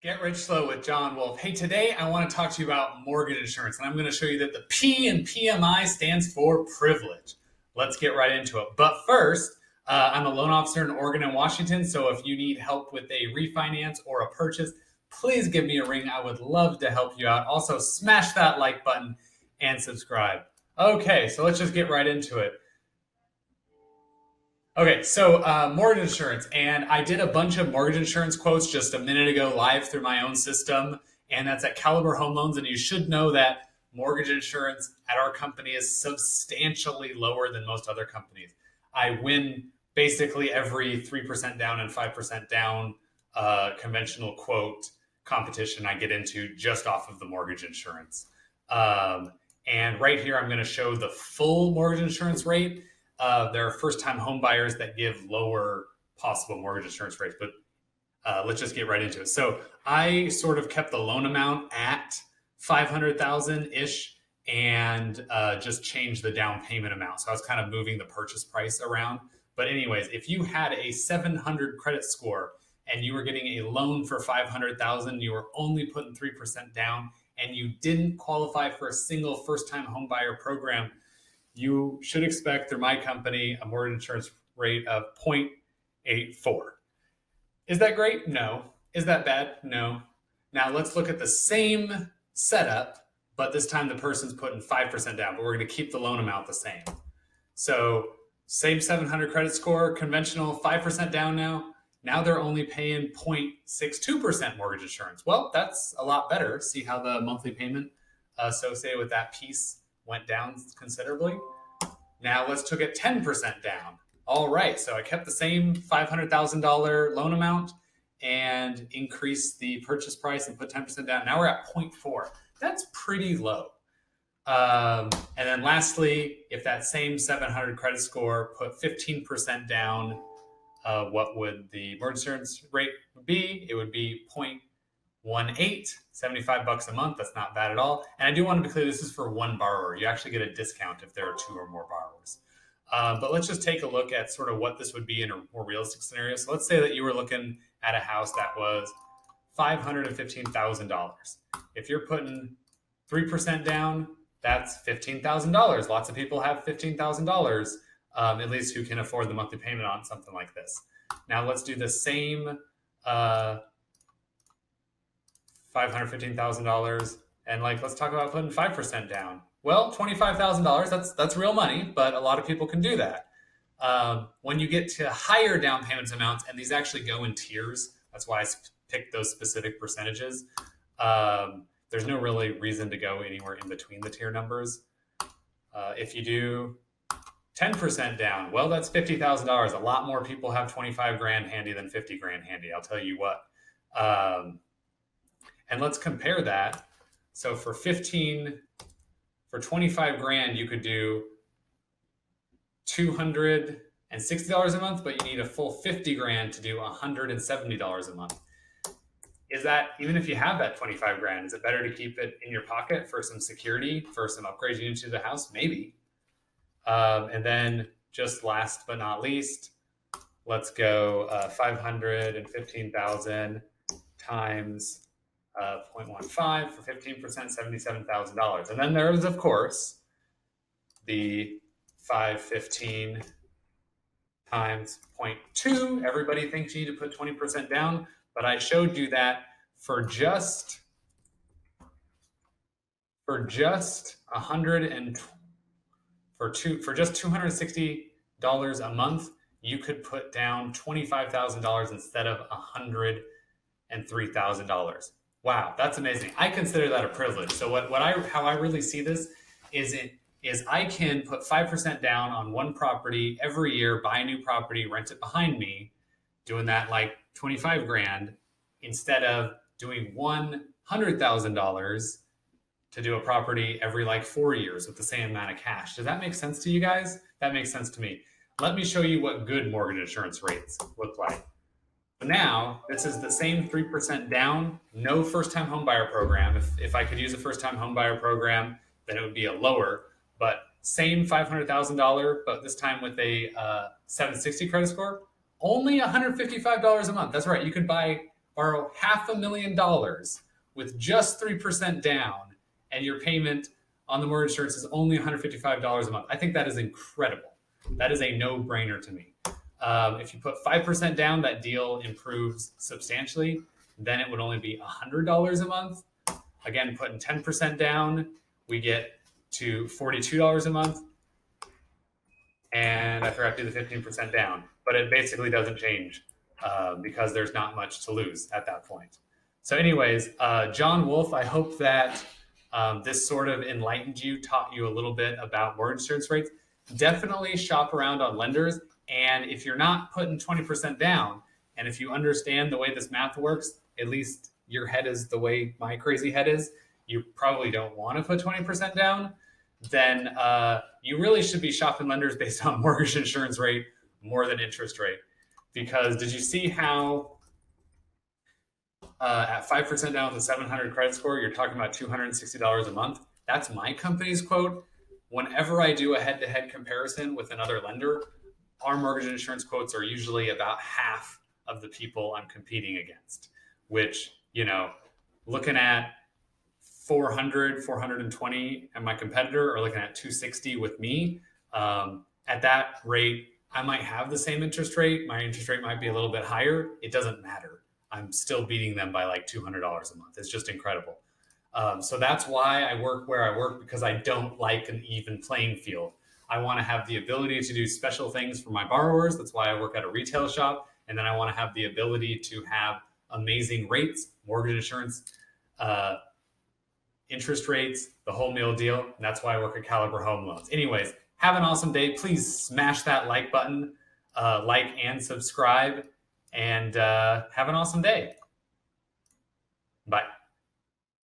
Get Rich Slow with John Wolf. Hey, today I want to talk to you about mortgage insurance, and I'm going to show you that the P in PMI stands for privilege. Let's get right into it. But first, I'm a loan officer in Oregon and Washington, so if you need help with a refinance or a purchase, please give me a ring. I would love to help you out. Also, smash that like button and subscribe. Okay, so let's just get right into it. Okay, so mortgage insurance, and I did a bunch of mortgage insurance quotes just a minute ago live through my own system, and that's at Caliber Home Loans, and you should know that mortgage insurance at our company is substantially lower than most other companies. I win basically every 3% down and 5% down conventional quote competition I get into just off of the mortgage insurance. And right here, I'm going to show the full mortgage insurance rate. There are first-time home buyers that give lower possible mortgage insurance rates, but let's just get right into it. So I sort of kept the loan amount at $500,000-ish and just changed the down payment amount. So I was kind of moving the purchase price around. But anyways, if you had a 700 credit score and you were getting a loan for $500,000, you were only putting 3% down, and you didn't qualify for a single first-time home buyer program, you should expect through my company a mortgage insurance rate of 0.84. Is that great? No. Is that bad? No. Now let's look at the same setup, but this time the person's putting 5% down, but we're going to keep the loan amount the same. So same 700 credit score, conventional, 5% down now. Now they're only paying 0.62% mortgage insurance. Well, that's a lot better. See how the monthly payment associated with that piece went down considerably. Now let's take it 10% down. All right, so I kept the same $500,000 loan amount and increased the purchase price and put 10% down. Now we're at 0.4. That's pretty low. And then lastly, if that same 700 credit score put 15% down, what would the mortgage insurance rate be? It would be 0.18, $75 a month. That's not bad at all. And I do want to be clear, this is for one borrower. You actually get a discount if there are two or more borrowers. But let's just take a look at sort of what this would be in a more realistic scenario. So let's say that you were looking at a house that was $515,000. If you're putting 3% down, that's $15,000. Lots of people have $15,000, at least who can afford the monthly payment on something like this. Now let's do the same $515,000, and let's talk about putting 5% down. Well, $25,000, that's real money, but a lot of people can do that. When you get to higher down payments amounts, and these actually go in tiers, that's why I picked those specific percentages. There's no really reason to go anywhere in between the tier numbers. If you do 10% down, well, that's $50,000. A lot more people have 25 grand handy than 50 grand handy, I'll tell you what. And let's compare that. So for 25 grand, you could do $260 a month, but you need a full 50 grand to do $170 a month. Is that, even if you have that 25 grand, is it better to keep it in your pocket for some security, for some upgrades you need to the house? Maybe. And then just last but not least, let's go 515,000 times 0.15 for 15%, $77,000. And then there's, of course, the 515 times 0.2. Everybody thinks you need to put 20% down, but I showed you that for just $260 a month, you could put down $25,000 instead of $103,000. Wow, that's amazing. I consider that a privilege. So how I really see this is I can put 5% down on one property every year, buy a new property, rent it behind me, doing that like 25 grand, instead of doing $100,000 to do a property every 4 years with the same amount of cash. Does that make sense to you guys? That makes sense to me. Let me show you what good mortgage insurance rates look like. Now, this is the same 3% down, no first-time home buyer program. If I could use a first-time home buyer program, then it would be a lower, but same $500,000, but this time with a 760 credit score, only $155 a month. That's right. You could buy borrow $500,000 with just 3% down, and your payment on the mortgage insurance is only $155 a month. I think that is incredible. That is a no-brainer to me. If you put 5% down, that deal improves substantially. Then it would only be $100 a month. Again, putting 10% down, we get to $42 a month. And I forgot to do the 15% down, but it basically doesn't change because there's not much to lose at that point. So anyways, John Wolf, I hope that this sort of enlightened you, taught you a little bit about mortgage insurance rates. Definitely shop around on lenders. And if you're not putting 20% down, and if you understand the way this math works, at least your head is the way my crazy head is, you probably don't want to put 20% down, then you really should be shopping lenders based on mortgage insurance rate more than interest rate. Because did you see how at 5% down with a 700 credit score, you're talking about $260 a month? That's my company's quote. Whenever I do a head-to-head comparison with another lender, our mortgage insurance quotes are usually about half of the people I'm competing against, which, looking at 400, 420 and my competitor are looking at 260 with me. At that rate, I might have the same interest rate. My interest rate might be a little bit higher. It doesn't matter. I'm still beating them by like $200 a month. It's just incredible. So that's why I work where I work, because I don't like an even playing field. I want to have the ability to do special things for my borrowers. That's why I work at a retail shop. And then I want to have the ability to have amazing rates, mortgage insurance, interest rates, the whole meal deal. And that's why I work at Caliber Home Loans. Anyways, have an awesome day. Please smash that like button, like and subscribe, and have an awesome day. Bye.